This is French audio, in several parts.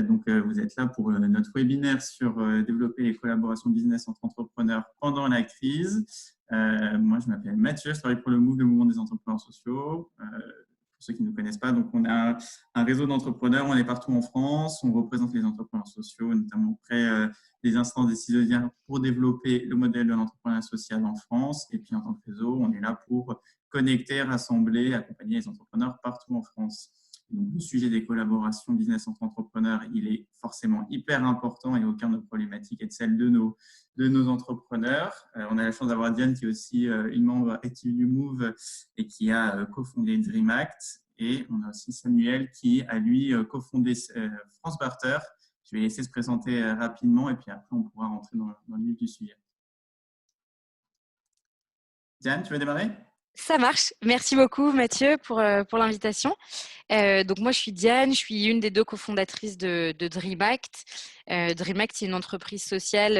Vous êtes là pour notre webinaire sur développer les collaborations business entre entrepreneurs pendant la crise. Moi, je m'appelle Mathieu, je travaille pour le MOVE, le mouvement des entrepreneurs sociaux. Pour ceux qui ne nous connaissent pas, donc on a un réseau d'entrepreneurs, on est partout en France, on représente les entrepreneurs sociaux, notamment auprès des instances décisionnaires pour développer le modèle de l'entrepreneuriat social en France. Et puis en tant que réseau, on est là pour connecter, rassembler, accompagner les entrepreneurs partout en France. Donc, le sujet des collaborations business entre entrepreneurs, il est forcément hyper important et au cœur de notre problématique est celle de nos entrepreneurs. On a la chance d'avoir Diane qui est aussi une membre active du MOVE et qui a cofondé DreamAct. Et on a aussi Samuel qui a lui cofondé France Barter. Je vais laisser se présenter rapidement et puis après on pourra rentrer dans le vif du sujet. Diane, tu veux démarrer ? Ça marche. Merci beaucoup Mathieu pour l'invitation. Donc moi je suis Diane, je suis une des deux cofondatrices de DreamAct. DreamAct c'est une entreprise sociale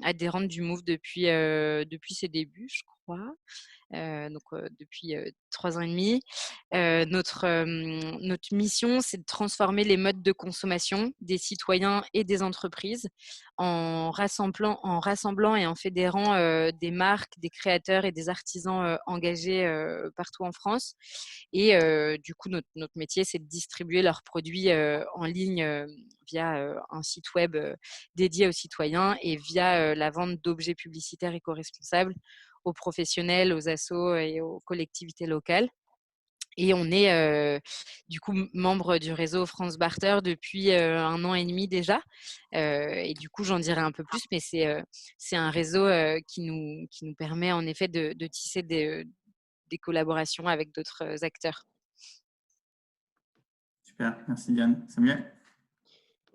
adhérente du MOVE depuis ses débuts, je crois. Depuis 3 ans et demi. Notre mission, c'est de transformer les modes de consommation des citoyens et des entreprises en rassemblant et en fédérant des marques, des créateurs et des artisans engagés partout en France. Et du coup, notre métier, c'est de distribuer leurs produits en ligne via un site web dédié aux citoyens et via la vente d'objets publicitaires éco-responsables aux professionnels, aux assos et aux collectivités locales. Et on est du coup membre du réseau France Barter depuis 1 an et demi déjà. Et du coup, j'en dirai un peu plus, mais c'est un réseau qui nous permet en effet de tisser des collaborations avec d'autres acteurs. Super, merci Diane. Samuel ?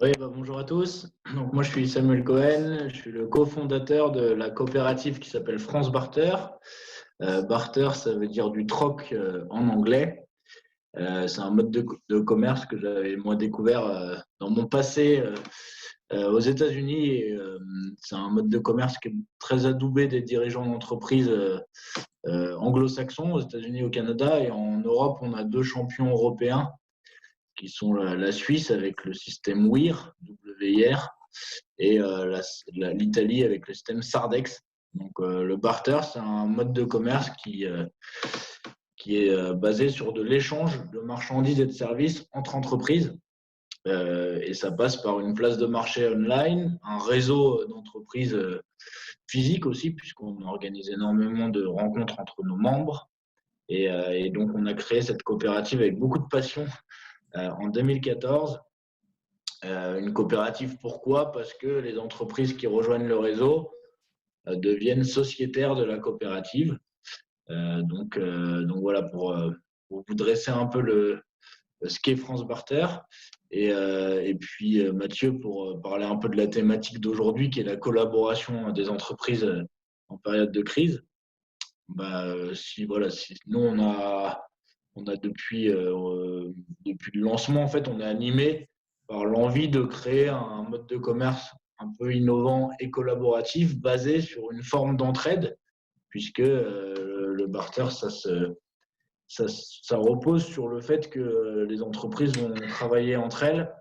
Oui, bonjour à tous. Donc, moi, je suis Samuel Cohen. Je suis le cofondateur de la coopérative qui s'appelle France Barter. Barter, ça veut dire du troc en anglais. C'est un mode de commerce que j'avais moi découvert dans mon passé aux États-Unis. C'est un mode de commerce qui est très adoubé des dirigeants d'entreprises anglo-saxons aux États-Unis et au Canada. Et en Europe, on a 2 champions européens qui sont la Suisse avec le système WIR, W-I-R, et l'Italie avec le système Sardex. Donc le barter, c'est un mode de commerce qui est basé sur de l'échange de marchandises et de services entre entreprises. Et ça passe par une place de marché online, un réseau d'entreprises physiques aussi, puisqu'on organise énormément de rencontres entre nos membres. Et donc, on a créé cette coopérative avec beaucoup de passion en 2014. Une coopérative, pourquoi ? Parce que les entreprises qui rejoignent le réseau deviennent sociétaires de la coopérative. Donc voilà, pour vous dresser un peu ce qu'est France Barter. Et puis Mathieu, pour parler un peu de la thématique d'aujourd'hui, qui est la collaboration des entreprises en période de crise. Nous, on a depuis le lancement, en fait, on est animé par l'envie de créer un mode de commerce un peu innovant et collaboratif basé sur une forme d'entraide, puisque le barter, ça repose sur le fait que les entreprises vont travailler entre elles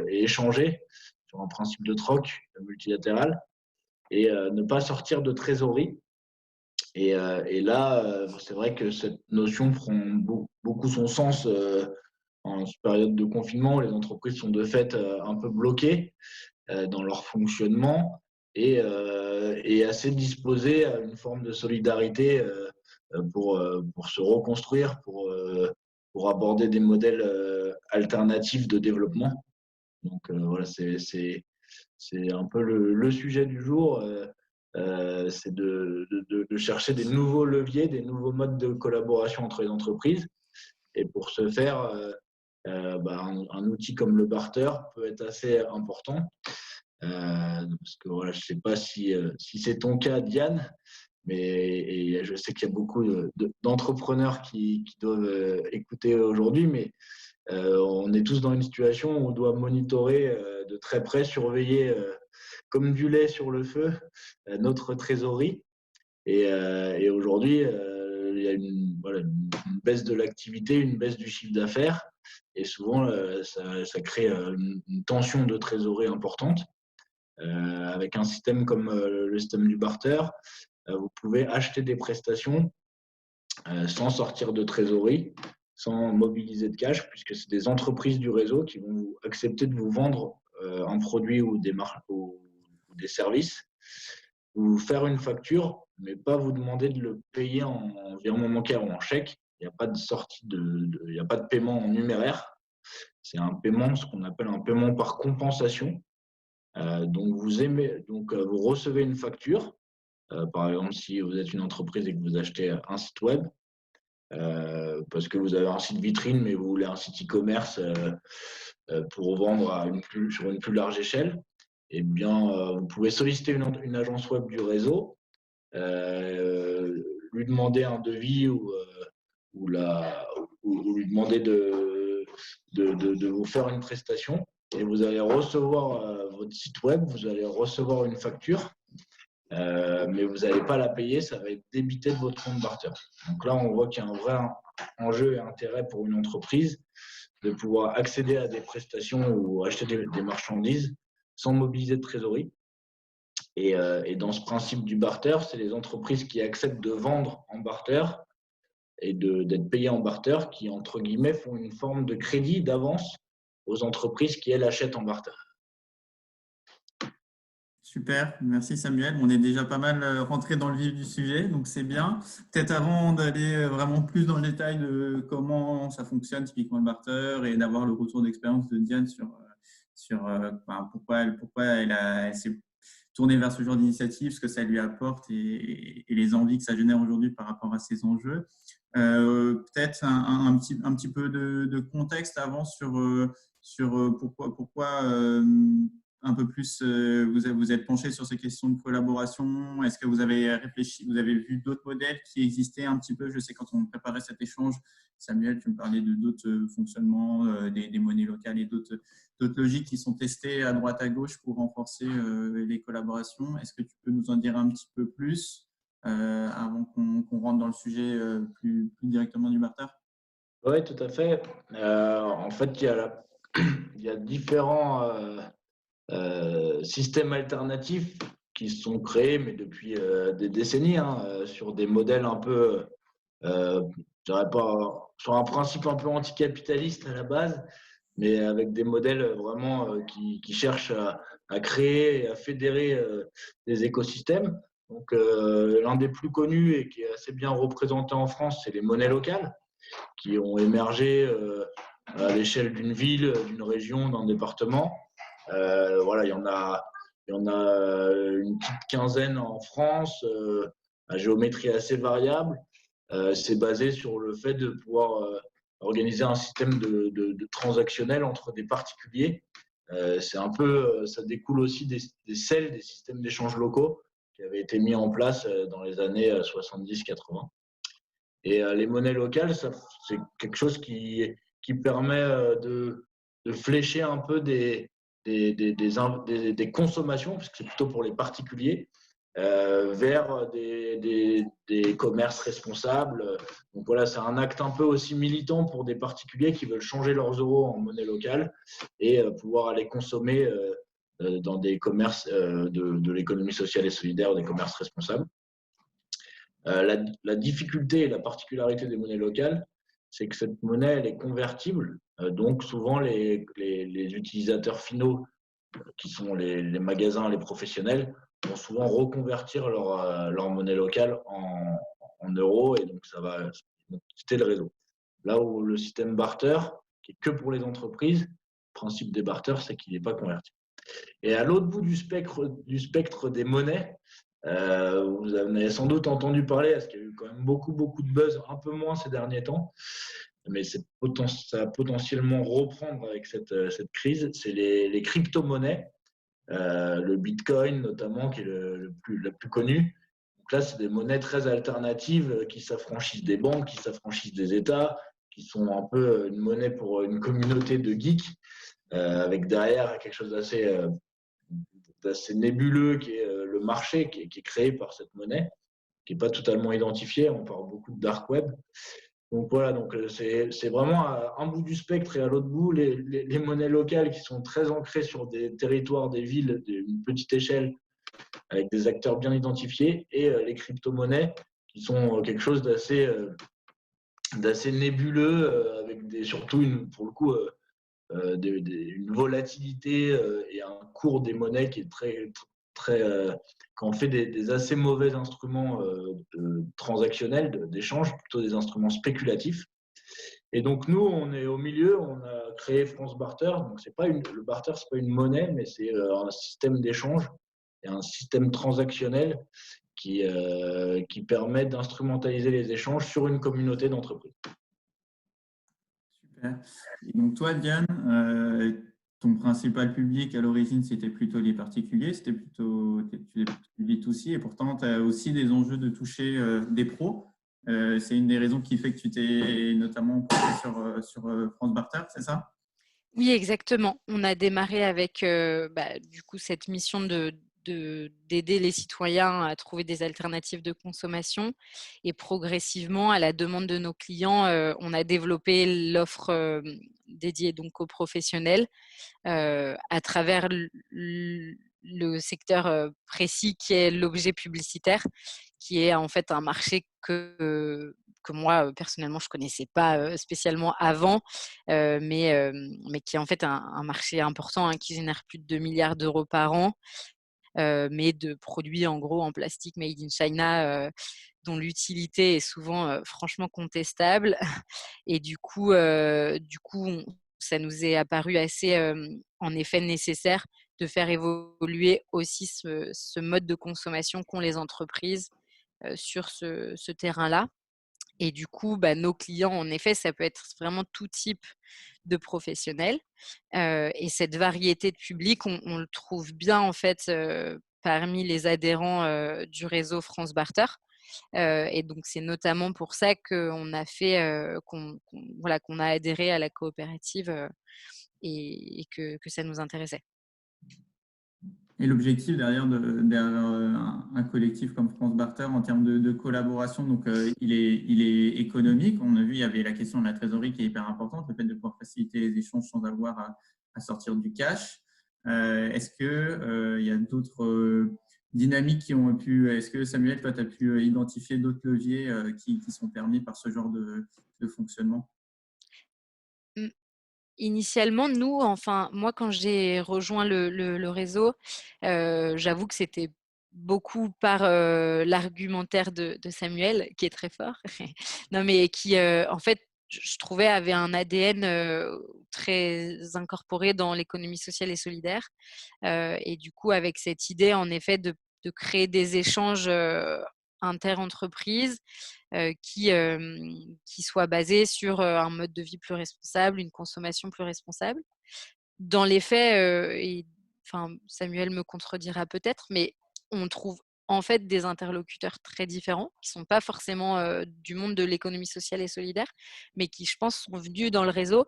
et échanger sur un principe de troc multilatéral et ne pas sortir de trésorerie. Et là, c'est vrai que cette notion prend beaucoup son sens en période de confinement où les entreprises sont de fait un peu bloquées dans leur fonctionnement et assez disposées à une forme de solidarité pour se reconstruire, pour aborder des modèles alternatifs de développement. Donc voilà, c'est un peu le sujet du jour. C'est de chercher des nouveaux leviers, des nouveaux modes de collaboration entre les entreprises. Et pour ce faire, un outil comme le barter peut être assez important. Parce que voilà, je ne sais pas si c'est ton cas, Diane, mais je sais qu'il y a beaucoup d'entrepreneurs qui doivent écouter aujourd'hui, mais on est tous dans une situation où on doit monitorer de très près, surveiller comme du lait sur le feu notre trésorerie. Et aujourd'hui, il y a une baisse de l'activité, une baisse du chiffre d'affaires. Et souvent, ça crée une tension de trésorerie importante. Avec un système comme le système du barter, vous pouvez acheter des prestations sans sortir de trésorerie, sans mobiliser de cash, puisque c'est des entreprises du réseau qui vont accepter de vous vendre un produit ou des services, vous faire une facture, mais pas vous demander de le payer en virement bancaire ou en chèque. Il n'y a pas de sortie il n'y a pas de paiement en numéraire. C'est un paiement, ce qu'on appelle un paiement par compensation. Donc, vous recevez une facture. Par exemple, si vous êtes une entreprise et que vous achetez un site web, parce que vous avez un site vitrine, mais vous voulez un site e-commerce pour vendre sur une plus large échelle, eh bien, vous pouvez solliciter une agence web du réseau, lui demander un devis ou lui demander de vous faire une prestation. Et vous allez recevoir votre site web, vous allez recevoir une facture, mais vous n'allez pas la payer, ça va être débité de votre compte barter. Donc là, on voit qu'il y a un vrai enjeu et intérêt pour une entreprise de pouvoir accéder à des prestations ou acheter des marchandises sans mobiliser de trésorerie. Et dans ce principe du barter, c'est les entreprises qui acceptent de vendre en barter et d'être payées en barter qui, entre guillemets, font une forme de crédit d'avance aux entreprises qui, elles, achètent en barter. Super, merci Samuel. On est déjà pas mal rentré dans le vif du sujet, donc c'est bien. Peut-être avant d'aller vraiment plus dans le détail de comment ça fonctionne typiquement le barter et d'avoir le retour d'expérience de Diane sur pourquoi elle s'est tournée vers ce genre d'initiative, ce que ça lui apporte et les envies que ça génère aujourd'hui par rapport à ces enjeux. Peut-être un petit peu de contexte avant sur pourquoi un peu plus, vous êtes penché sur ces questions de collaboration. Est-ce que vous avez réfléchi, vous avez vu d'autres modèles qui existaient un petit peu? Je sais quand on préparait cet échange, Samuel, tu me parlais de d'autres fonctionnements, des monnaies locales et d'autres logiques qui sont testées à droite à gauche pour renforcer les collaborations. Est-ce que tu peux nous en dire un petit peu plus avant qu'on rentre dans le sujet plus directement du barter? Oui, tout à fait. En fait, il y a différents systèmes alternatifs qui se sont créés, mais depuis des décennies, sur des modèles un peu, je dirais pas, sur un principe un peu anticapitaliste à la base, mais avec des modèles vraiment qui cherchent à créer et à fédérer des écosystèmes. Donc, l'un des plus connus et qui est assez bien représenté en France, c'est les monnaies locales, qui ont émergé à l'échelle d'une ville, d'une région, d'un département. Voilà, il y en a une petite quinzaine en France, à géométrie assez variable. C'est basé sur le fait de pouvoir organiser un système de transactionnel entre des particuliers. C'est un peu, ça découle aussi des CEL, des systèmes d'échange locaux, qui avaient été mis en place dans les années 70-80. Et les monnaies locales, c'est quelque chose qui permet de flécher un peu des consommations, puisque c'est plutôt pour les particuliers, vers des commerces responsables. Donc voilà, c'est un acte un peu aussi militant pour des particuliers qui veulent changer leurs euros en monnaie locale et pouvoir aller consommer dans des commerces de l'économie sociale et solidaire, des commerces responsables. La difficulté et la particularité des monnaies locales, c'est que cette monnaie, elle est convertible. Donc, souvent, les utilisateurs finaux, qui sont les magasins, les professionnels, vont souvent reconvertir leur monnaie locale en euros et donc ça va quitter le réseau. Là où le système barter, qui est que pour les entreprises, le principe des barters, c'est qu'il n'est pas converti. Et à l'autre bout du spectre des monnaies, vous en avez sans doute entendu parler, parce qu'il y a eu quand même beaucoup de buzz, un peu moins ces derniers temps, mais ça va potentiellement reprendre avec cette crise, c'est les crypto-monnaies, le Bitcoin notamment, qui est le plus connu. Donc là, c'est des monnaies très alternatives qui s'affranchissent des banques, qui s'affranchissent des États, qui sont un peu une monnaie pour une communauté de geeks, avec derrière quelque chose d'assez nébuleux qui est le marché qui est créé par cette monnaie, qui n'est pas totalement identifié. On parle beaucoup de dark web. Donc voilà, donc c'est vraiment à un bout du spectre et à l'autre bout, les monnaies locales qui sont très ancrées sur des territoires, des villes d'une petite échelle, avec des acteurs bien identifiés, et les crypto-monnaies qui sont quelque chose d'assez nébuleux, avec surtout pour le coup une volatilité et un cours des monnaies qui est très quand on fait des assez mauvais instruments transactionnels d'échange, plutôt des instruments spéculatifs. Et donc nous, on est au milieu, on a créé France Barter. Donc le barter, c'est pas une monnaie, mais c'est un système d'échange et un système transactionnel qui permet d'instrumentaliser les échanges sur une communauté d'entreprises. Super. Et donc toi, Diane, ton principal public à l'origine, c'était plutôt les particuliers, c'était plutôt B2C, et pourtant, tu as aussi des enjeux de toucher des pros. C'est une des raisons qui fait que tu t'es notamment porté sur France Barter, c'est ça? Oui, exactement. On a démarré avec du coup cette mission d'aider les citoyens à trouver des alternatives de consommation, et progressivement, à la demande de nos clients, on a développé l'offre dédiée donc aux professionnels à travers le secteur précis qui est l'objet publicitaire, qui est en fait un marché que moi, personnellement, je ne connaissais pas spécialement avant, mais qui est en fait un marché important, hein, qui génère plus de 2 milliards d'euros par an, mais de produits en gros en plastique made in China, dont l'utilité est souvent franchement contestable. Et du coup, ça nous est apparu assez, en effet, nécessaire de faire évoluer aussi ce mode de consommation qu'ont les entreprises sur ce terrain-là. Et du coup, nos clients, en effet, ça peut être vraiment tout type de professionnels. Et cette variété de public, on le trouve bien en fait parmi les adhérents du réseau France Barter. Et donc, c'est notamment pour ça qu'on a fait, qu'on a adhéré à la coopérative et que ça nous intéressait. Et l'objectif derrière un collectif comme France Barter en termes de collaboration, donc il est économique. On a vu, il y avait la question de la trésorerie qui est hyper importante, le fait de pouvoir faciliter les échanges sans avoir à sortir du cash. Est-ce qu'il y a d'autres dynamiques qui ont pu… Est-ce que Samuel, toi, tu as pu identifier d'autres leviers qui sont permis par ce genre de fonctionnement? Initialement, moi, quand j'ai rejoint le réseau, j'avoue que c'était beaucoup par l'argumentaire de Samuel, qui est très fort, non, mais qui, en fait, je trouvais avait un ADN très incorporé dans l'économie sociale et solidaire. Et du coup, avec cette idée, en effet, de créer des échanges inter-entreprises qui soient basés sur un mode de vie plus responsable, une consommation plus responsable. Dans les faits, Samuel me contredira peut-être, mais on trouve en fait des interlocuteurs très différents, qui ne sont pas forcément du monde de l'économie sociale et solidaire, mais qui, je pense, sont venus dans le réseau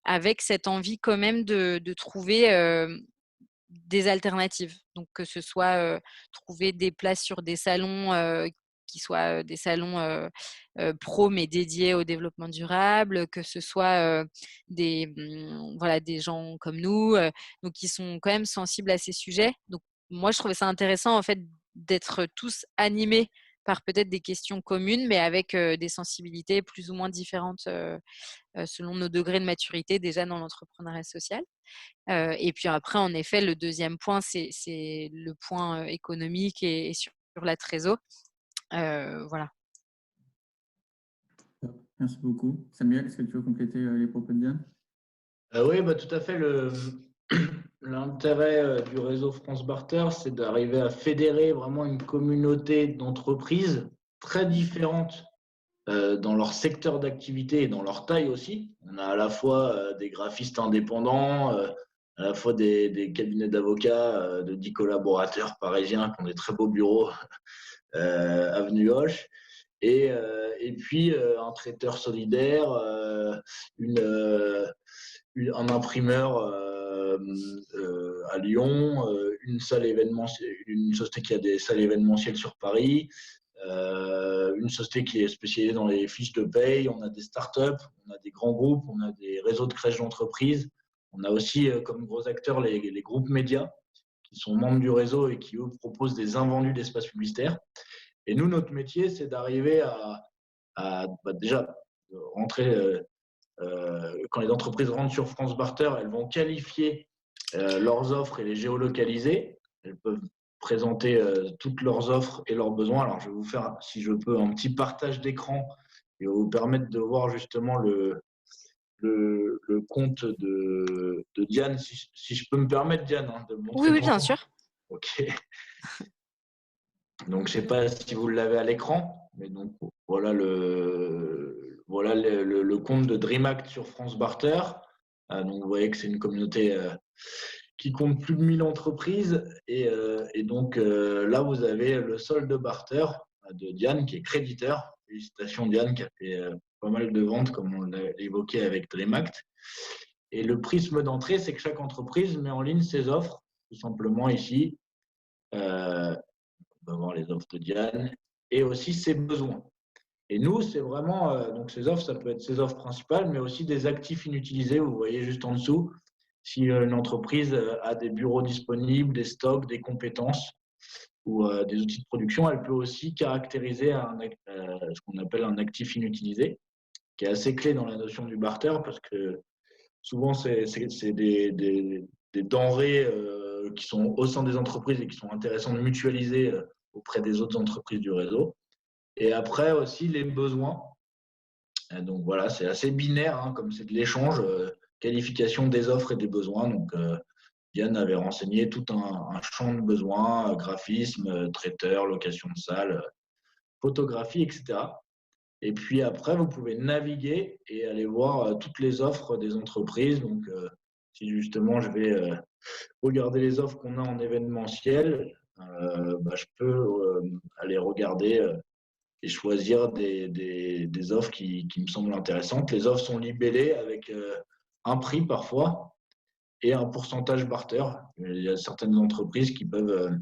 avec cette envie quand même de trouver des alternatives. Donc, que ce soit trouver des places sur des salons qui soient des salons pro, mais dédiés au développement durable, que ce soit des gens comme nous, donc qui sont quand même sensibles à ces sujets. Donc, moi, je trouvais ça intéressant, en fait, d'être tous animés par peut-être des questions communes, mais avec des sensibilités plus ou moins différentes selon nos degrés de maturité déjà dans l'entrepreneuriat social. Et puis après, en effet, le deuxième point, c'est le point économique et sur la trésor. Voilà. Merci beaucoup. Samuel, est-ce que tu veux compléter les propos de Diane? Oui, tout à fait. L'intérêt du réseau France Barter, c'est d'arriver à fédérer vraiment une communauté d'entreprises très différentes dans leur secteur d'activité et dans leur taille aussi. On a à la fois des graphistes indépendants, à la fois des cabinets d'avocats de 10 collaborateurs parisiens qui ont des très beaux bureaux avenue Hoche, et puis un traiteur solidaire, un imprimeur à Lyon, une société qui a des salles événementielles sur Paris, une société qui est spécialisée dans les fiches de paye, on a des startups, on a des grands groupes, on a des réseaux de crèches d'entreprise. On a aussi comme gros acteurs les groupes médias qui sont membres du réseau et qui, eux, proposent des invendus d'espaces publicitaires. Et nous, notre métier, c'est d'arriver à déjà rentrer, quand les entreprises rentrent sur France Barter, elles vont qualifier leurs offres et les géolocaliser. Elles peuvent présenter toutes leurs offres et leurs besoins. Alors, je vais vous faire, si je peux, un petit partage d'écran et vous permettre de voir justement le compte de Diane, si je peux me permettre, Diane, de montrer Oui, ton bien compte. sûr. Ok. Donc, je ne sais pas si vous l'avez à l'écran, mais donc voilà le compte de DreamAct sur France Barter. Donc, vous voyez que c'est une communauté qui compte plus de 1000 entreprises. Et donc, là, vous avez le solde Barter de Diane, qui est créditeur. Félicitations, Diane, qui a fait pas mal de ventes, comme on l'a évoqué avec DreamAct. Et le prisme d'entrée, c'est que chaque entreprise met en ligne ses offres, tout simplement ici. On va voir les offres de Diane et aussi ses besoins. Et nous, c'est vraiment, donc ces offres, ça peut être ses offres principales, mais aussi des actifs inutilisés. Vous voyez juste en dessous, si une entreprise a des bureaux disponibles, des stocks, des compétences ou des outils de production, elle peut aussi caractériser ce qu'on appelle un actif inutilisé, qui est assez clé dans la notion du barter, parce que souvent, c'est des denrées qui sont au sein des entreprises et qui sont intéressantes de mutualiser auprès des autres entreprises du réseau. Et après aussi, les besoins. Donc voilà, c'est assez binaire, hein, comme c'est de l'échange, qualification des offres et des besoins. Donc, Diane avait renseigné tout un champ de besoins, graphisme, traiteur, location de salle, photographie, etc. Et puis après, vous pouvez naviguer et aller voir toutes les offres des entreprises. Donc, si justement je vais regarder les offres qu'on a en événementiel, je peux aller regarder et choisir des offres qui me semblent intéressantes. Les offres sont libellées avec un prix parfois et un pourcentage barter. Il y a certaines entreprises qui peuvent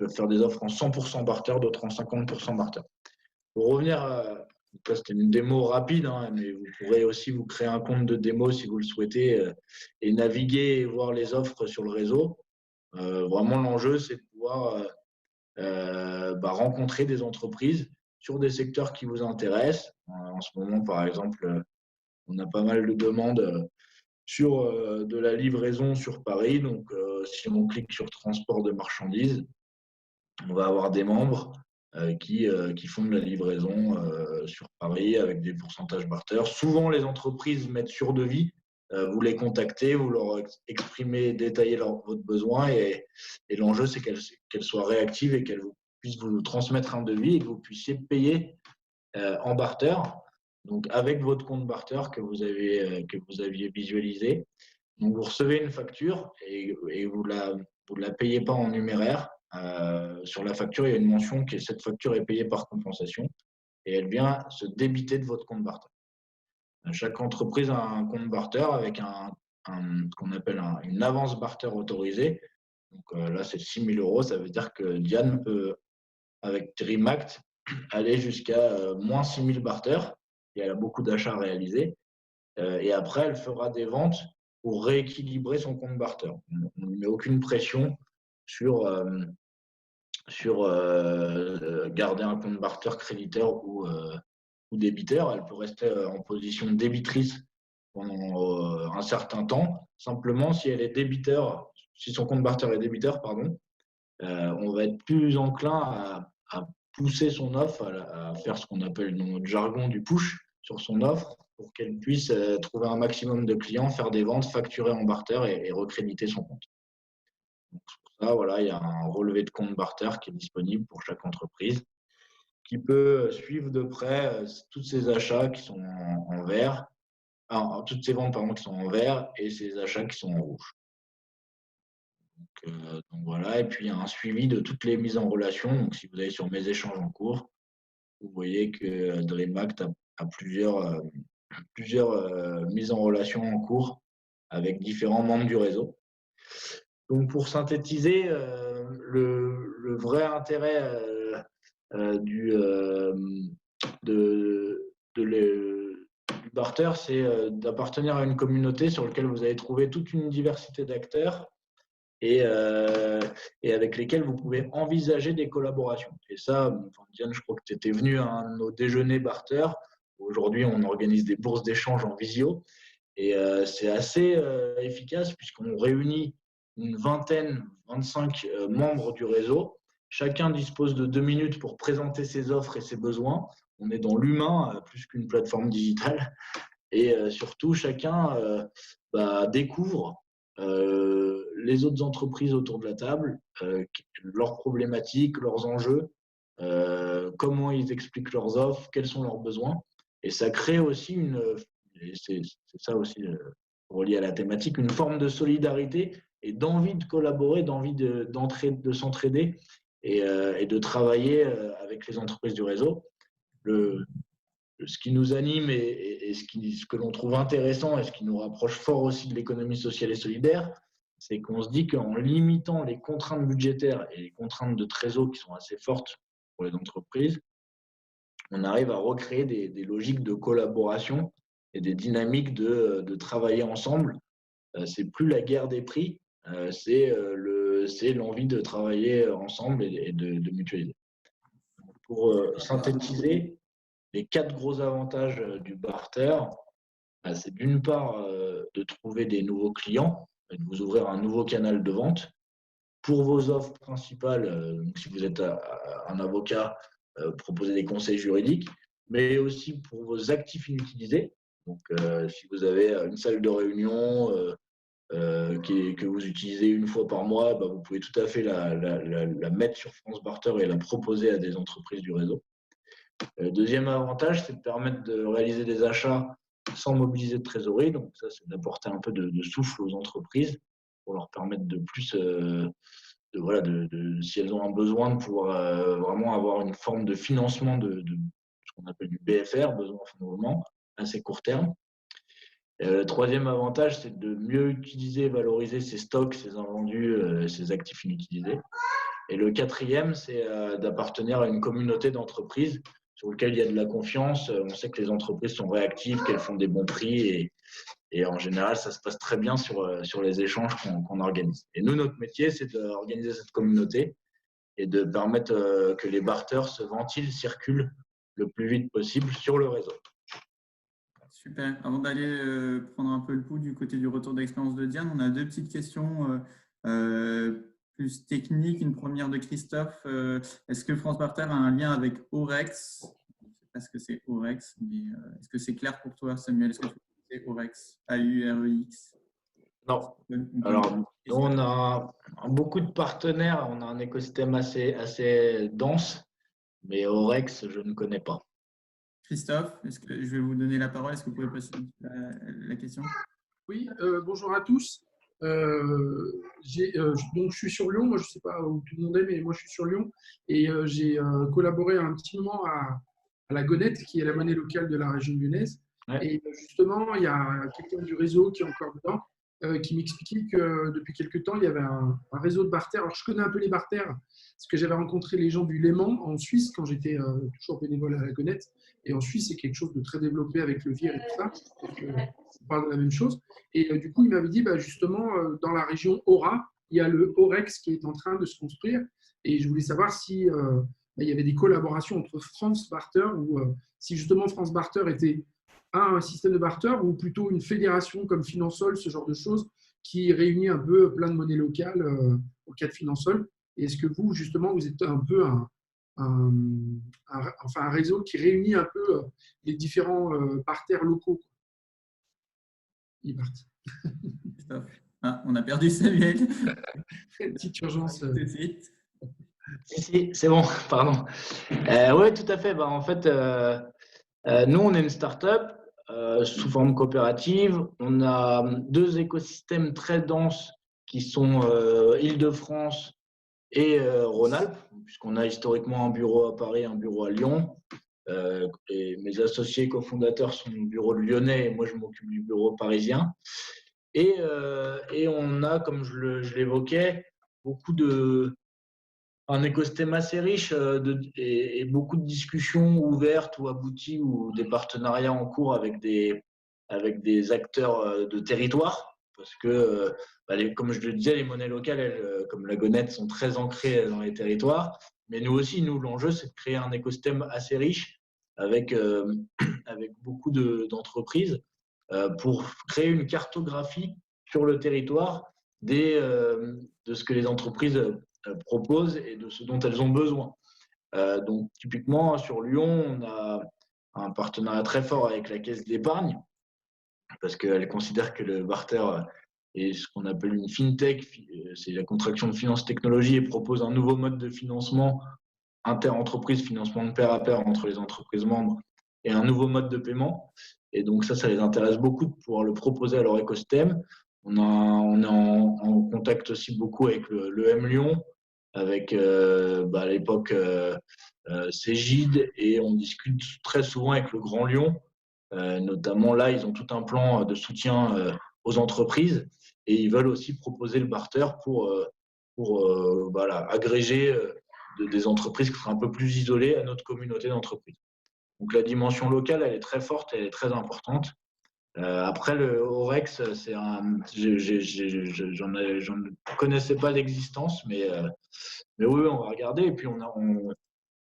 faire des offres en 100% barter, d'autres en 50% barter. Pour revenir à c'était une démo rapide, hein, mais vous pourrez aussi vous créer un compte de démo si vous le souhaitez et naviguer et voir les offres sur le réseau. Vraiment, l'enjeu, c'est de pouvoir rencontrer des entreprises sur des secteurs qui vous intéressent. En ce moment, par exemple, on a pas mal de demandes sur de la livraison sur Paris. Donc, si on clique sur transport de marchandises, on va avoir des membres qui font de la livraison sur Paris avec des pourcentages barter. Souvent, les entreprises mettent sur devis. Vous les contactez, vous leur exprimez, détaillez votre besoin et l'enjeu, c'est qu'elles soient réactives et qu'elles puissent vous transmettre un devis et que vous puissiez payer en barter, donc avec votre compte barter que vous aviez visualisé. Donc, vous recevez une facture et vous la payez pas en numéraire. Sur la facture, il y a une mention que cette facture est payée par compensation et elle vient se débiter de votre compte barter. Chaque entreprise a un compte barter avec ce qu'on appelle une avance barter autorisée. Donc là, c'est 6 000 €. Ça veut dire que Diane peut, avec DreamAct, aller jusqu'à moins 6 000 barter et elle a beaucoup d'achats réalisés. Et après, elle fera des ventes pour rééquilibrer son compte barter. On ne met aucune pression sur garder un compte barter créditeur ou débiteur. Elle peut rester en position débitrice pendant un certain temps. Simplement, si elle est débiteur, si son compte barter est débiteur, on va être plus enclin à pousser son offre, à faire ce qu'on appelle dans notre jargon du push sur son offre pour qu'elle puisse trouver un maximum de clients, faire des ventes, facturer en barter et recréditer son compte. Donc, pour ça, voilà, il y a un relevé de compte barter qui est disponible pour chaque entreprise qui peut suivre de près tous ces achats qui sont en vert, toutes ces ventes qui sont en vert et ces achats qui sont en rouge. Donc voilà, et puis il y a un suivi de toutes les mises en relation. Donc si vous allez sur mes échanges en cours, vous voyez que DreamAct a plusieurs mises en relation en cours avec différents membres du réseau. Donc pour synthétiser, le vrai intérêt du barter, c'est d'appartenir à une communauté sur laquelle vous allez trouver toute une diversité d'acteurs et avec lesquels vous pouvez envisager des collaborations. Et ça, Diane, je crois que tu étais venu à un de nos déjeuners barter. Aujourd'hui, on organise des bourses d'échange en visio. Et c'est assez efficace puisqu'on réunit une vingtaine, 25 membres du réseau. Chacun dispose de 2 minutes pour présenter ses offres et ses besoins. On est dans l'humain plus qu'une plateforme digitale. Et surtout, chacun découvre les autres entreprises autour de la table, leurs problématiques, leurs enjeux, comment ils expliquent leurs offres, quels sont leurs besoins. Et ça crée aussi c'est ça aussi relié à la thématique, une forme de solidarité et d'envie de collaborer, d'envie de s'entraider et de travailler avec les entreprises du réseau. Ce qui nous anime et ce que l'on trouve intéressant et ce qui nous rapproche fort aussi de l'économie sociale et solidaire, c'est qu'on se dit qu'en limitant les contraintes budgétaires et les contraintes de trésor qui sont assez fortes pour les entreprises, on arrive à recréer des logiques de collaboration et des dynamiques de travailler ensemble. C'est plus la guerre des prix, c'est l'envie de travailler ensemble et de mutualiser. Pour synthétiser, les 4 gros avantages du barter, c'est d'une part de trouver des nouveaux clients et de vous ouvrir un nouveau canal de vente. Pour vos offres principales, donc si vous êtes un avocat, proposer des conseils juridiques, mais aussi pour vos actifs inutilisés. Donc, si vous avez une salle de réunion que vous utilisez une fois par mois, vous pouvez tout à fait la mettre sur France Barter et la proposer à des entreprises du réseau. Le deuxième avantage, c'est de permettre de réaliser des achats sans mobiliser de trésorerie. Donc, ça, c'est d'apporter un peu de souffle aux entreprises pour leur permettre de plus, si elles ont un besoin, de pouvoir vraiment avoir une forme de financement de ce qu'on appelle du BFR, besoin de fonds de roulement, assez court terme. Le troisième avantage, c'est de mieux utiliser et valoriser ses stocks, ses invendus, ses actifs inutilisés. Et le quatrième, c'est d'appartenir à une communauté d'entreprises sur lequel il y a de la confiance. On sait que les entreprises sont réactives, qu'elles font des bons prix et en général, ça se passe très bien sur les échanges qu'on organise. Et nous, notre métier, c'est d'organiser cette communauté et de permettre que les barters se ventilent, circulent le plus vite possible sur le réseau. Super. Avant d'aller prendre un peu le pouls du côté du retour d'expérience de Diane, on a 2 petites questions plus techniques. Une première de Christophe. Est-ce que France Barter a un lien avec Aurex? Je ne sais pas ce que c'est Aurex, mais est-ce que c'est clair pour toi, Samuel? Est-ce que c'est Aurex? A-U-R-E-X? Non. Alors, nous, on a beaucoup de partenaires. On a un écosystème assez dense, mais Aurex, je ne connais pas. Christophe, est-ce que je vais vous donner la parole? Est-ce que vous pouvez passer la question? Oui, bonjour à tous. Donc, je suis sur Lyon. Moi, je ne sais pas où tout le monde est, mais moi, je suis sur Lyon. Et j'ai collaboré un petit moment à la Gonette, qui est la monnaie locale de la région lyonnaise. Ouais. Et justement, il y a quelqu'un du réseau qui est encore dedans, qui m'expliquait que depuis quelques temps, il y avait un réseau de barter. Alors, je connais un peu les barters, parce que j'avais rencontré les gens du Léman en Suisse quand j'étais toujours bénévole à la Gonette. Et en Suisse, c'est quelque chose de très développé avec le VIR et tout ça. Donc, on parle de la même chose. Et du coup, il m'avait dit, justement, dans la région Aura, il y a le Aurex qui est en train de se construire. Et je voulais savoir si il y avait des collaborations entre France Barter ou si justement France Barter était un système de barter ou plutôt une fédération comme Finansol, ce genre de choses, qui réunit un peu plein de monnaies locales au cas de Finansol. Et est-ce que vous, justement, vous êtes un peu un réseau qui réunit un peu les différents barters locaux? Il est parti. Ah, on a perdu Samuel. Petite urgence. Tout de suite. Si, c'est bon, pardon. Oui, tout à fait. En fait, nous, on est une start-up sous forme coopérative. On a 2 écosystèmes très denses qui sont Île-de-France et Rhône-Alpes, puisqu'on a historiquement un bureau à Paris, un bureau à Lyon. Et mes associés cofondateurs sont au bureau lyonnais et moi, je m'occupe du bureau parisien. Et on a, comme je l'évoquais, beaucoup de un écosystème assez riche et beaucoup de discussions ouvertes ou abouties ou des partenariats en cours avec des acteurs de territoire. Parce que, comme je le disais, les monnaies locales, elles, comme la Gonette, sont très ancrées dans les territoires. Mais nous aussi, l'enjeu, c'est de créer un écosystème assez riche avec, avec beaucoup d'entreprises pour créer une cartographie sur le territoire de ce que les entreprises proposent et de ce dont elles ont besoin. Donc, typiquement, sur Lyon, on a un partenariat très fort avec la Caisse d'épargne parce qu'elle considère que le barter est ce qu'on appelle une fintech, c'est la contraction de finance technologie, et propose un nouveau mode de financement inter-entreprise, financement de pair à pair entre les entreprises membres, et un nouveau mode de paiement. Et donc ça les intéresse beaucoup de pouvoir le proposer à leur écosystème. On est en contact aussi beaucoup avec le M Lyon, avec à l'époque Cégide, et on discute très souvent avec le Grand Lyon. Notamment là, ils ont tout un plan de soutien aux entreprises et ils veulent aussi proposer le barter pour agréger des entreprises qui seraient un peu plus isolées à notre communauté d'entreprises. Donc la dimension locale, elle est très forte, elle est très importante. Après, le Orex, j'en ne connaissais pas l'existence, mais oui, on va regarder. Et puis,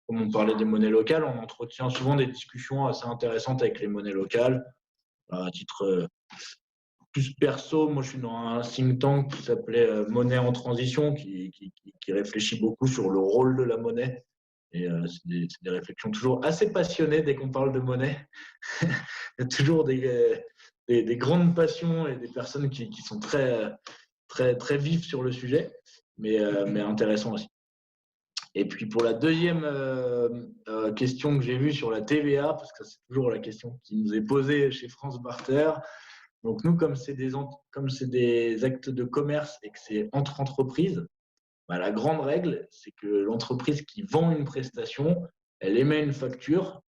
comme on parlait des monnaies locales, on entretient souvent des discussions assez intéressantes avec les monnaies locales. À titre plus perso, moi je suis dans un think tank qui s'appelait Monnaie en transition, qui réfléchit beaucoup sur le rôle de la monnaie. Et c'est des réflexions toujours assez passionnées dès qu'on parle de monnaie. Il y a toujours des grandes passions et des personnes qui sont très, très, très vives sur le sujet, mais intéressant aussi. Et puis pour la deuxième question que j'ai vue sur la TVA, parce que c'est toujours la question qui nous est posée chez France Barter. Donc nous, comme c'est des actes de commerce et que c'est entre entreprises, la grande règle, c'est que l'entreprise qui vend une prestation, elle émet une facture,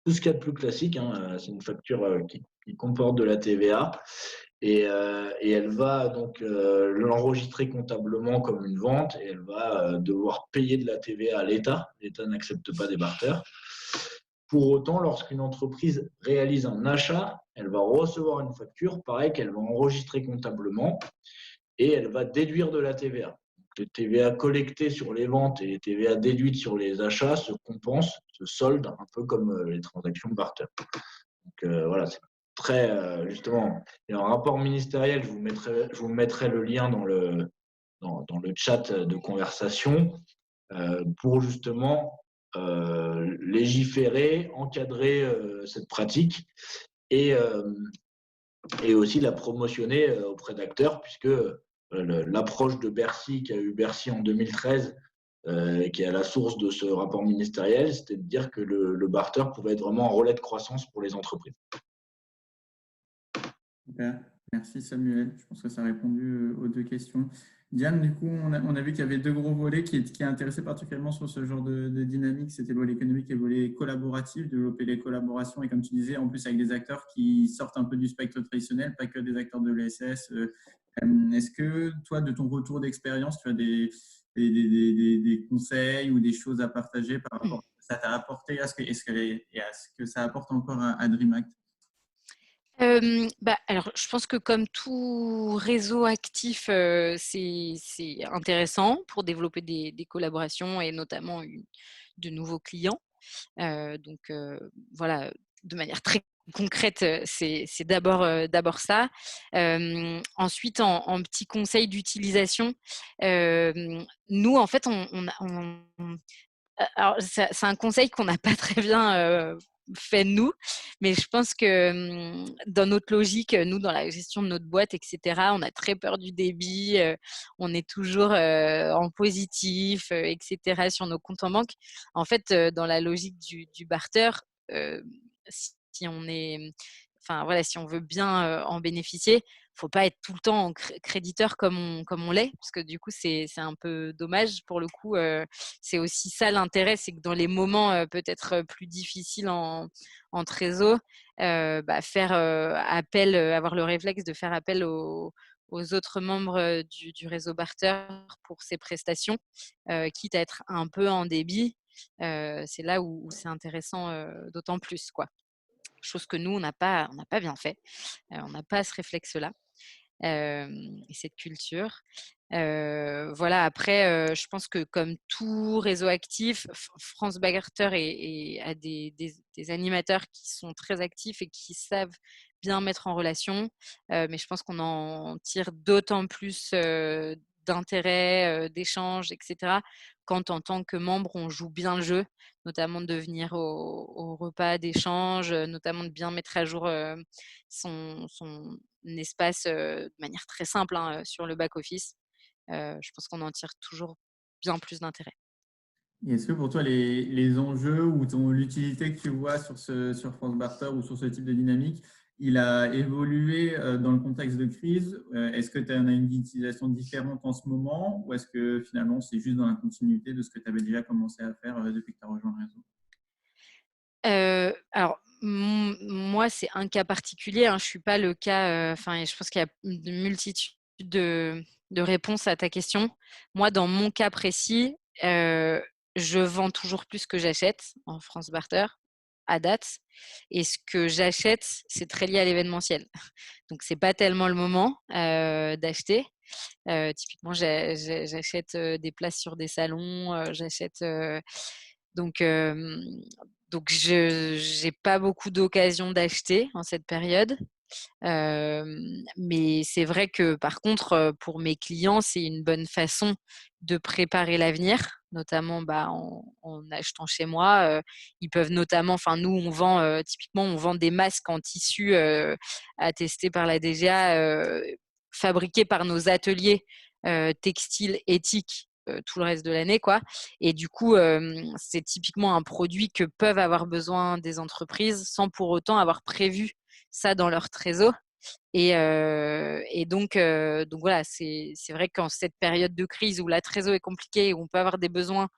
tout ce qu'il y a de plus classique, hein, c'est une facture qui comporte de la TVA. Et elle va donc l'enregistrer comptablement comme une vente et elle va devoir payer de la TVA à l'État. L'État n'accepte pas des barters. Pour autant, lorsqu'une entreprise réalise un achat, elle va recevoir une facture, pareil, qu'elle va enregistrer comptablement et elle va déduire de la TVA. Donc, les TVA collectées sur les ventes et les TVA déduites sur les achats se compensent, se soldent, un peu comme les transactions de barter. Donc voilà, c'est très justement, il y a un rapport ministériel, je vous mettrai le lien dans le chat de conversation pour justement légiférer, encadrer cette pratique et aussi la promotionner auprès d'acteurs, puisque l'approche de Bercy, qu'a eu Bercy en 2013, qui est à la source de ce rapport ministériel, c'était de dire que le barter pouvait être vraiment un relais de croissance pour les entreprises. Super. Merci Samuel. Je pense que ça a répondu aux deux questions. Diane, du coup, on a vu qu'il y avait deux gros volets qui intéressaient particulièrement sur ce genre de dynamique. C'était le volet économique et le volet collaboratif, développer les collaborations et comme tu disais, en plus avec des acteurs qui sortent un peu du spectre traditionnel, pas que des acteurs de l'ESS. Est-ce que toi, de ton retour d'expérience, tu as des conseils ou des choses à partager par rapport à ce que ça t'a apporté à ce que ça apporte encore à DreamAct? Alors, je pense que comme tout réseau actif, c'est intéressant pour développer des collaborations et notamment de nouveaux clients. Donc, voilà, de manière très concrète, c'est d'abord ça. Ensuite, en petit conseil d'utilisation, nous, en fait, alors, c'est un conseil qu'on n'a pas très bien fait nous, mais je pense que dans notre logique, nous, dans la gestion de notre boîte, etc., on a très peur du débit, on est toujours en positif, etc., sur nos comptes en banque. En fait, dans la logique du barter, si on est, enfin voilà, si on veut bien en bénéficier, faut pas être tout le temps en créditeur comme on l'est, parce que du coup c'est un peu dommage. Pour le coup, c'est aussi ça l'intérêt, c'est que dans les moments peut-être plus difficiles en trésor, faire appel, avoir le réflexe de faire appel aux autres membres du réseau Barter pour ces prestations, quitte à être un peu en débit. C'est là où c'est intéressant d'autant plus, quoi. Chose que nous, on n'a pas bien fait. On n'a pas ce réflexe-là et cette culture. Voilà, après, je pense que comme tout réseau actif, France Barter a des animateurs qui sont très actifs et qui savent bien mettre en relation. Mais je pense qu'on en tire d'autant plus d'intérêt, d'échanges, etc. Quand en tant que membre, on joue bien le jeu, notamment de venir au repas d'échange, notamment de bien mettre à jour son espace de manière très simple sur le back-office. Je pense qu'on en tire toujours bien plus d'intérêt. Et est-ce que pour toi, les enjeux ou l'utilité que tu vois sur France Barter ou sur ce type de dynamique, il a évolué dans le contexte de crise? Est-ce que tu as une utilisation différente en ce moment ou est-ce que finalement c'est juste dans la continuité de ce que tu avais déjà commencé à faire depuis que tu as rejoint le réseau? Alors, moi, c'est un cas particulier. Je suis pas le cas. Enfin, je pense qu'il y a une multitude de réponses à ta question. Moi, dans mon cas précis, je vends toujours plus que j'achète en France Barter à date. Et ce que j'achète, c'est très lié à l'événementiel. Donc, c'est pas tellement le moment d'acheter. Typiquement, j'achète des places sur des salons. J'achète donc. Donc, je n'ai pas beaucoup d'occasions d'acheter en cette période. Mais c'est vrai que par contre, pour mes clients, c'est une bonne façon de préparer l'avenir, notamment en achetant chez moi. Ils peuvent notamment, enfin nous, on vend typiquement, on vend des masques en tissu attestés par la DGA, fabriqués par nos ateliers textiles éthiques tout le reste de l'année, quoi. Et du coup, c'est typiquement un produit que peuvent avoir besoin des entreprises sans pour autant avoir prévu ça dans leur trésor. Et donc voilà, c'est vrai qu'en cette période de crise où la trésor est compliquée, où on peut avoir des besoins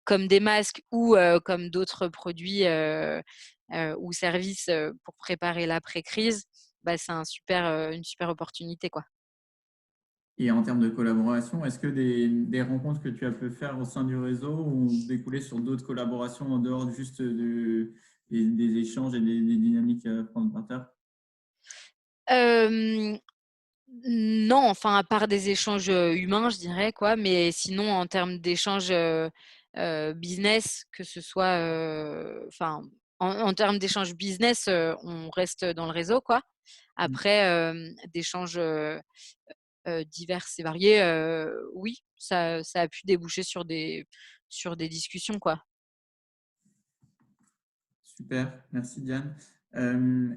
comme des masques ou comme d'autres produits ou services pour préparer l'après-crise, c'est une super opportunité, quoi. Et en termes de collaboration, est-ce que des rencontres que tu as pu faire au sein du réseau ont découlé sur d'autres collaborations en dehors juste des échanges et des dynamiques France Barter? Non, enfin, à part des échanges humains, je dirais, quoi. Mais sinon, en termes d'échanges business, que ce soit, enfin, en termes d'échanges business, on reste dans le réseau, quoi. Après, d'échanges divers et variés, oui, ça a pu déboucher sur des discussions, quoi. Super, merci Diane.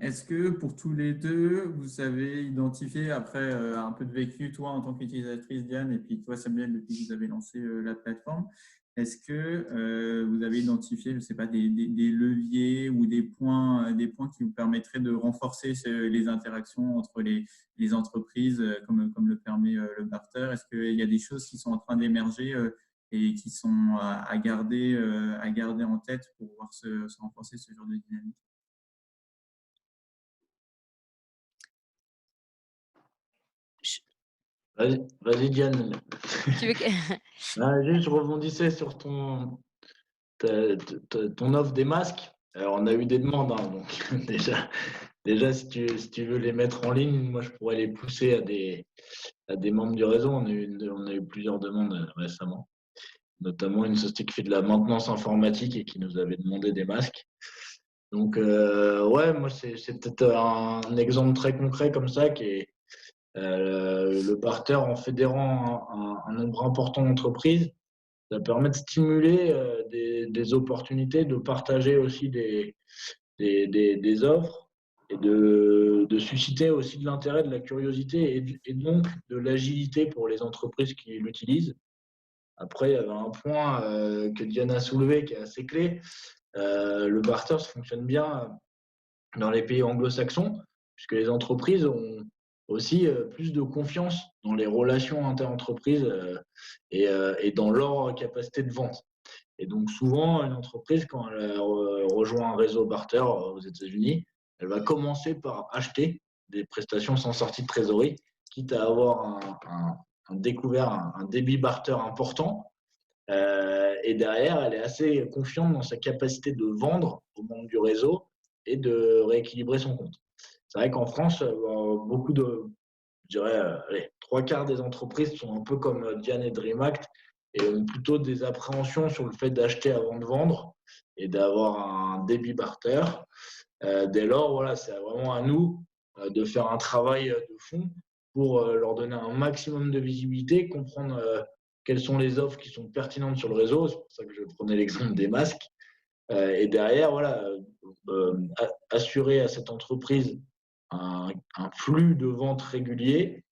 Est-ce que pour tous les deux, vous avez identifié, après un peu de vécu, toi en tant qu'utilisatrice Diane, et puis toi Samuel, depuis que vous avez lancé la plateforme, est-ce que vous avez identifié, je ne sais pas, des leviers ou des points qui vous permettraient de renforcer les interactions entre les entreprises, comme le permet le barter? Est-ce qu'il y a des choses qui sont en train d'émerger et qui sont à garder en tête pour pouvoir se renforcer ce genre de dynamique? Vas-y, Diane. Tu veux que... Juste, je rebondissais sur ton offre des masques. Alors, on a eu des demandes, hein, donc déjà si tu veux les mettre en ligne, moi je pourrais les pousser à des membres du réseau. On a eu plusieurs demandes récemment, notamment une société qui fait de la maintenance informatique et qui nous avait demandé des masques. Donc, ouais, moi c'est peut-être un exemple très concret comme ça qui est le barter en fédérant un nombre important d'entreprises. Ça permet de stimuler des opportunités, de partager aussi des offres et de susciter aussi de l'intérêt, de la curiosité et donc de l'agilité pour les entreprises qui l'utilisent. Après, il y avait un point que Diane a soulevé qui est assez clé. Le barter, ça fonctionne bien dans les pays anglo-saxons, puisque les entreprises ont aussi plus de confiance dans les relations inter-entreprises et dans leur capacité de vente. Et donc souvent, une entreprise, quand elle rejoint un réseau barter aux États-Unis, elle va commencer par acheter des prestations sans sortie de trésorerie quitte à avoir découvert un débit barter important. Et derrière, elle est assez confiante dans sa capacité de vendre au monde du réseau et de rééquilibrer son compte. C'est vrai qu'en France, beaucoup je dirais, allez, 3/4 des entreprises sont un peu comme Diane et DreamAct et ont plutôt des appréhensions sur le fait d'acheter avant de vendre et d'avoir un débit barter. Dès lors, voilà, c'est vraiment à nous de faire un travail de fond pour leur donner un maximum de visibilité, comprendre quelles sont les offres qui sont pertinentes sur le réseau. C'est pour ça que je prenais l'exemple des masques. Et derrière, voilà, assurer à cette entreprise un flux de vente régulier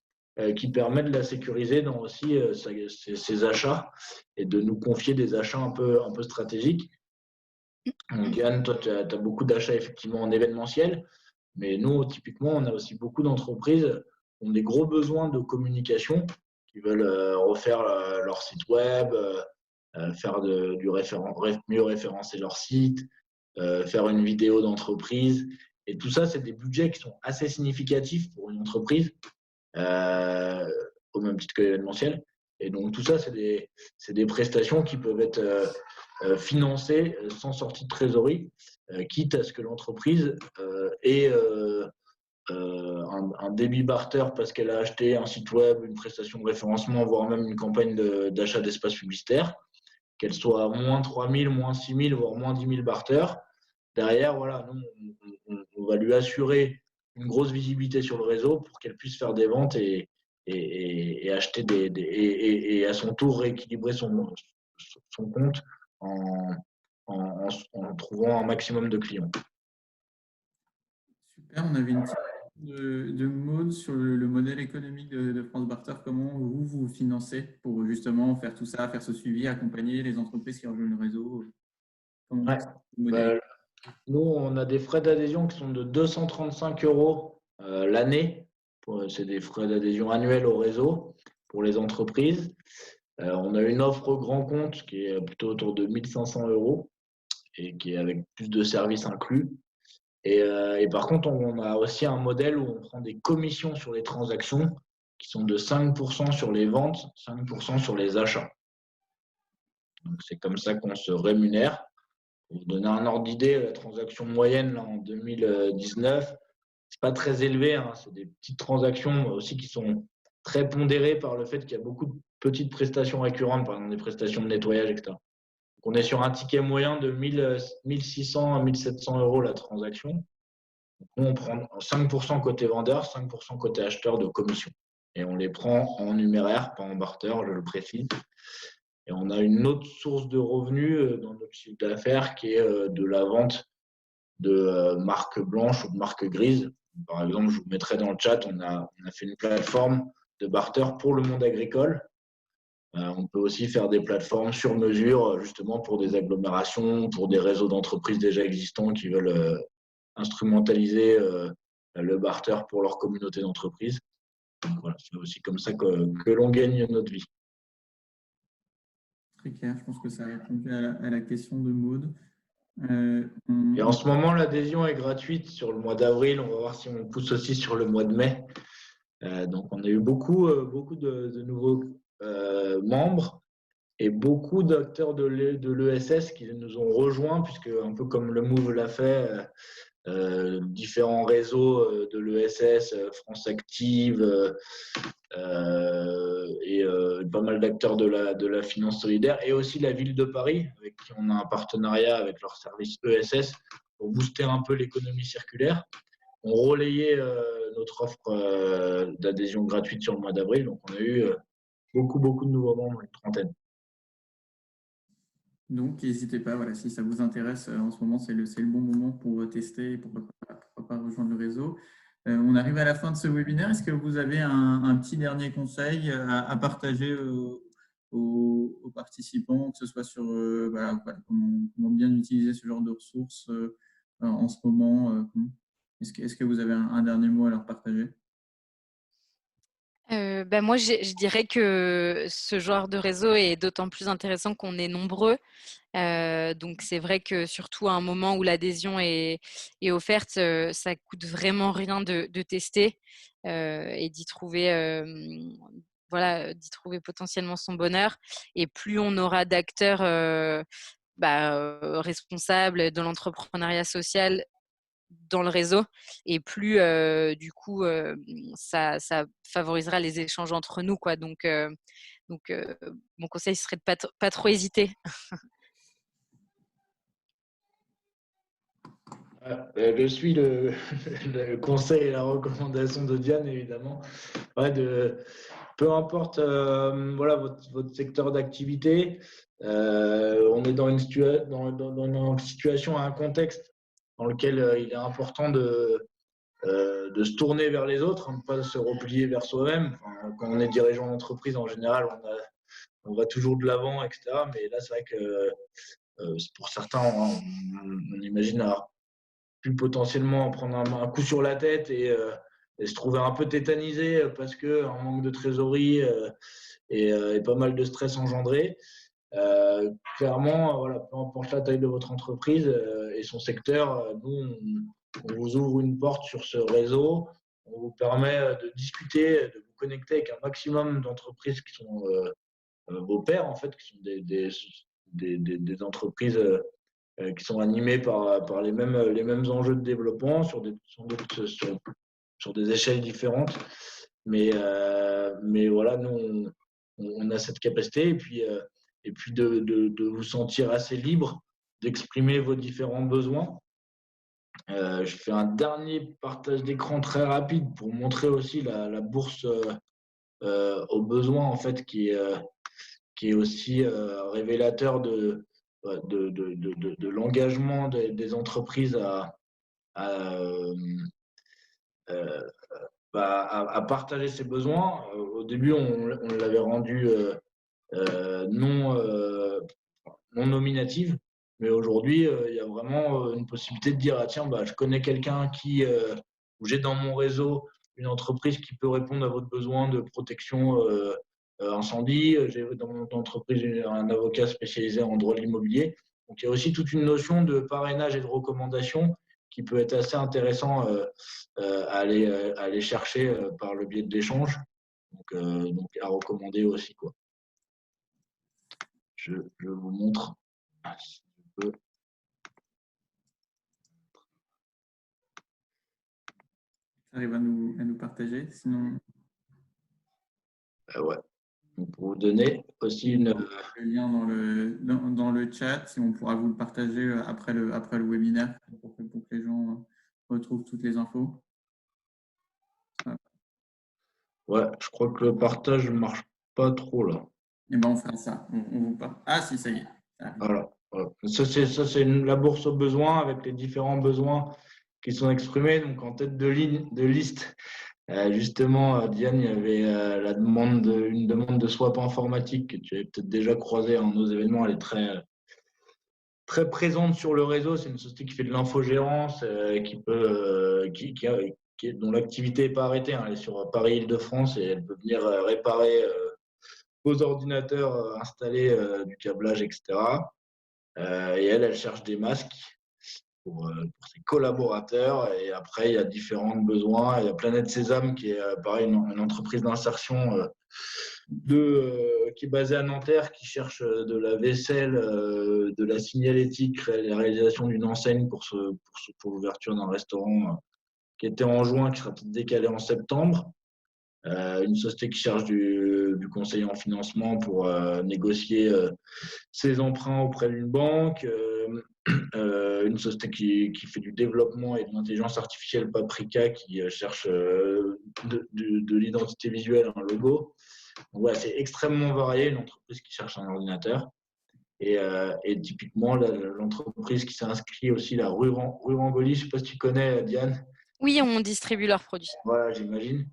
qui permet de la sécuriser dans aussi ses achats et de nous confier des achats un peu stratégiques. Donc, Yann, toi, tu as beaucoup d'achats effectivement en événementiel, mais nous, typiquement, on a aussi beaucoup d'entreprises qui ont des gros besoins de communication, qui veulent refaire leur site web, faire mieux référencer leur site, faire une vidéo d'entreprise. Et tout ça, c'est des budgets qui sont assez significatifs pour une entreprise, au même titre que l'événementiel. Et donc, tout ça, c'est des prestations qui peuvent être financées sans sortie de trésorerie, quitte à ce que l'entreprise ait un débit barter parce qu'elle a acheté un site web, une prestation de référencement, voire même une campagne d'achat d'espace publicitaire, qu'elle soit à moins 3 000, moins 6 000, voire moins 10 000 barter. Derrière, voilà, nous, on va lui assurer une grosse visibilité sur le réseau pour qu'elle puisse faire des ventes et acheter et à son tour rééquilibrer son compte en trouvant un maximum de clients. Super, on avait une petite de Maud sur le modèle économique de France Barter. Comment vous financez pour justement faire tout ça, faire ce suivi, accompagner les entreprises qui rejoignent le réseau? Ouais. Nous, on a des frais d'adhésion qui sont de 235 € l'année. C'est des frais d'adhésion annuels au réseau pour les entreprises. On a une offre grand compte qui est plutôt autour de 1 500 € et qui est avec plus de services inclus. Et par contre, on a aussi un modèle où on prend des commissions sur les transactions qui sont de 5% sur les ventes, 5% sur les achats. Donc, c'est comme ça qu'on se rémunère. Pour vous donner un ordre d'idée, la transaction moyenne là, en 2019, c'est pas très élevé. Hein. C'est des petites transactions aussi qui sont très pondérées par le fait qu'il y a beaucoup de petites prestations récurrentes, par exemple des prestations de nettoyage, etc. Donc, on est sur un ticket moyen de 1 600 à 1 700 € la transaction. Donc, nous, on prend 5% côté vendeur, 5% côté acheteur de commission. Et on les prend en numéraire, pas en barter, je le précise. Et on a une autre source de revenus dans notre chiffre d'affaires qui est de la vente de marques blanches ou de marques grises. Par exemple, je vous mettrai dans le chat, on a fait une plateforme de barter pour le monde agricole. On peut aussi faire des plateformes sur mesure, justement pour des agglomérations, pour des réseaux d'entreprises déjà existants qui veulent instrumentaliser le barter pour leur communauté d'entreprises. Voilà, c'est aussi comme ça que l'on gagne notre vie. Très clair, je pense que ça a répondu à la question de Maud. Et en ce moment, l'adhésion est gratuite sur le mois d'avril. On va voir si on pousse aussi sur le mois de mai. Donc, on a eu beaucoup de nouveaux membres et beaucoup d'acteurs de l'ESS qui nous ont rejoints, puisque un peu comme le Move l'a fait, différents réseaux de l'ESS, France Active et pas mal d'acteurs de la finance solidaire, et aussi la ville de Paris, avec qui on a un partenariat avec leur service ESS pour booster un peu l'économie circulaire. On relayait notre offre d'adhésion gratuite sur le mois d'avril, donc on a eu beaucoup de nouveaux membres, une trentaine. Donc, n'hésitez pas, voilà, si ça vous intéresse, en ce moment, c'est le bon moment pour tester et pourquoi pas rejoindre le réseau. On arrive à la fin de ce webinaire. Est-ce que vous avez un petit dernier conseil à partager aux participants, que ce soit sur voilà, comment bien utiliser ce genre de ressources en ce moment? Est-ce que vous avez un dernier mot à leur partager? Moi, je dirais que ce genre de réseau est d'autant plus intéressant qu'on est nombreux. Donc, c'est vrai que surtout à un moment où l'adhésion est offerte, ça coûte vraiment rien de tester et d'y trouver potentiellement son bonheur. Et plus on aura d'acteurs responsables de l'entrepreneuriat social dans le réseau et plus du coup ça favorisera les échanges entre nous quoi. Donc mon conseil serait de pas trop hésiter. Je suis le conseil et la recommandation de Diane, évidemment. Peu importe votre secteur d'activité, on est dans une situation, un contexte dans lequel il est important de se tourner vers les autres, ne pas se replier vers soi-même. Enfin, quand on est dirigeant d'entreprise, en général, on va toujours de l'avant, etc. Mais là, c'est vrai que pour certains, on imagine avoir pu potentiellement prendre un coup sur la tête et se trouver un peu tétanisé parce qu'un manque de trésorerie et pas mal de stress engendré. Clairement, voilà, peu importe la taille de votre entreprise et son secteur, nous, on vous ouvre une porte sur ce réseau. On vous permet de discuter, de vous connecter avec un maximum d'entreprises qui sont vos pairs, en fait, qui sont des entreprises qui sont animées par les mêmes enjeux de développement sur des échelles différentes. Mais voilà, nous, on a cette capacité et puis de vous sentir assez libre d'exprimer vos différents besoins. Je fais un dernier partage d'écran très rapide pour montrer aussi la bourse aux besoins, en fait, qui est aussi révélateur de l'engagement des entreprises à partager ses besoins. Au début, on l'avait rendu non nominative, mais aujourd'hui, il y a vraiment une possibilité de dire tiens, je connais quelqu'un où j'ai dans mon réseau une entreprise qui peut répondre à votre besoin de protection incendie. J'ai dans mon entreprise un avocat spécialisé en droit de l'immobilier. Donc il y a aussi toute une notion de parrainage et de recommandation qui peut être assez intéressant à aller chercher par le biais de l'échange. Donc à recommander aussi, quoi. Je vous montre si je peux. Tu arrives à nous partager, sinon Ouais. Donc, pour vous donner aussi le lien dans le chat, et on pourra vous le partager après le webinaire pour que les gens retrouvent toutes les infos. Ouais, je crois que le partage ne marche pas trop là. Et ben on fera ça. On vous parle. Ah si, ça y est. Voilà. Ça, c'est la bourse aux besoins avec les différents besoins qui sont exprimés. Donc, en tête de liste, justement, Diane, il y avait une demande de swap informatique que tu avais peut-être déjà croisée en nos événements. Elle est très, très présente sur le réseau. C'est une société qui fait de l'infogérance, dont l'activité n'est pas arrêtée. Hein. Elle est sur Paris-Île-de-France et elle peut venir réparer vos ordinateurs, installer du câblage, etc. Et elle cherche des masques pour ses collaborateurs. Et après, il y a différents besoins. Il y a Planète Sésame, qui est pareil, une entreprise d'insertion qui est basée à Nanterre, qui cherche de la vaisselle, de la signalétique, la réalisation d'une enseigne pour l'ouverture d'un restaurant qui était en juin, qui sera peut-être décalé en septembre. Une société qui cherche du conseiller en financement pour négocier ses emprunts auprès d'une banque. Une société qui fait du développement et de l'intelligence artificielle, Paprika, qui cherche de l'identité visuelle, un logo. Donc, ouais, c'est extrêmement varié, une entreprise qui cherche un ordinateur. Et typiquement, l'entreprise qui s'est inscrite aussi, la Rurangolie, je ne sais pas si tu connais, Diane. Oui, on distribue leurs produits. Voilà, j'imagine.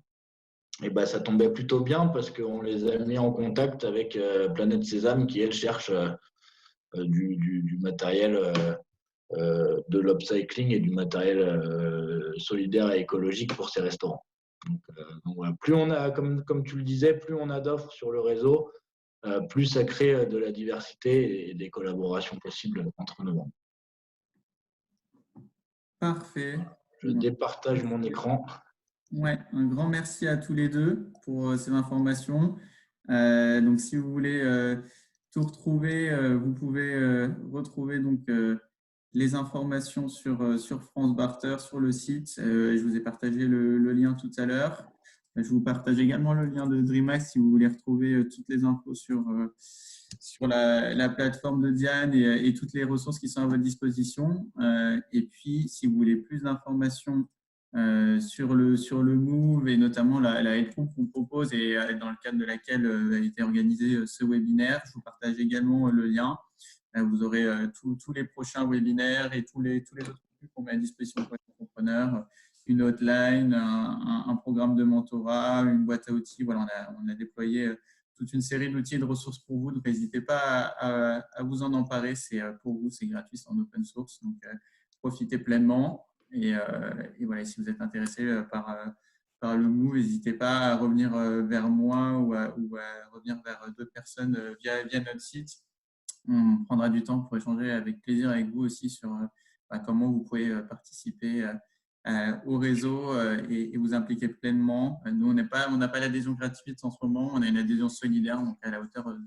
Et ça tombait plutôt bien parce qu'on les a mis en contact avec Planète Sésame qui, elle, cherche du matériel de l'upcycling et du matériel solidaire et écologique pour ces restaurants. Donc voilà, plus on a, comme tu le disais, plus on a d'offres sur le réseau, plus ça crée de la diversité et des collaborations possibles entre nos membres. Parfait. Je départage mon écran. Ouais, un grand merci à tous les deux pour ces informations. Donc, si vous voulez tout retrouver, vous pouvez retrouver donc, les informations sur France Barter sur le site. Je vous ai partagé le lien tout à l'heure. Je vous partage également le lien de DreamHack si vous voulez retrouver toutes les infos sur la plateforme de Diane et toutes les ressources qui sont à votre disposition. Et puis, si vous voulez plus d'informations sur le Move et notamment la Head Group qu'on propose et dans le cadre de laquelle a été organisé ce webinaire, je vous partage également le lien. Vous aurez tous les prochains webinaires et tous les autres contenus qu'on met à disposition pour les entrepreneurs, une hotline, un programme de mentorat, une boîte à outils. Voilà, on a déployé toute une série d'outils et de ressources pour vous. Donc, n'hésitez pas à vous en emparer. C'est pour vous, c'est gratuit, c'est en open source. Donc, profitez pleinement. Et voilà, si vous êtes intéressé par le Move, n'hésitez pas à revenir vers moi ou à revenir vers d'autres personnes via notre site. On prendra du temps pour échanger avec plaisir avec vous aussi sur comment vous pouvez participer au réseau et vous impliquer pleinement. Nous, on n'a pas l'adhésion gratuite en ce moment, on a une adhésion solidaire, donc à la hauteur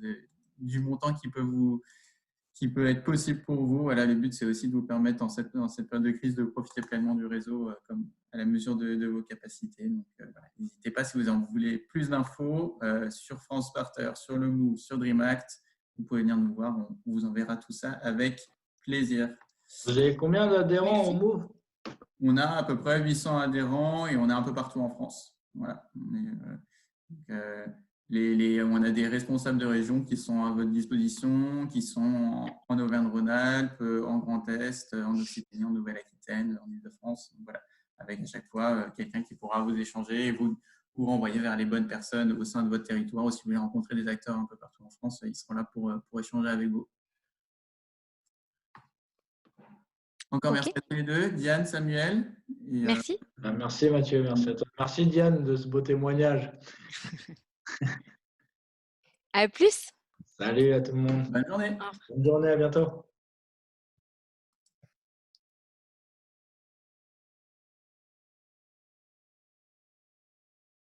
du montant qui peut être possible pour vous. Voilà, le but, c'est aussi de vous permettre, dans cette période de crise, de profiter pleinement du réseau comme à la mesure de vos capacités. Donc, voilà. N'hésitez pas, si vous en voulez plus d'infos sur France Barter, sur le Move, sur DreamAct, vous pouvez venir nous voir. On vous enverra tout ça avec plaisir. Vous avez combien d'adhérents au Move? On a à peu près 800 adhérents et on est un peu partout en France. Voilà. On a des responsables de région qui sont à votre disposition, qui sont en Auvergne-Rhône-Alpes, en Grand Est, en Occitanie, en Nouvelle-Aquitaine, en Île-de-France. Voilà. Avec à chaque fois quelqu'un qui pourra vous échanger et vous renvoyer vers les bonnes personnes au sein de votre territoire. Ou si vous voulez rencontrer des acteurs un peu partout en France, ils seront là pour échanger avec vous. Encore merci à tous les deux, Diane, Samuel. Merci. Merci Mathieu, merci à toi. Merci Diane de ce beau témoignage. À plus. Salut à tout le monde. Bonne journée. Bonne journée, à bientôt.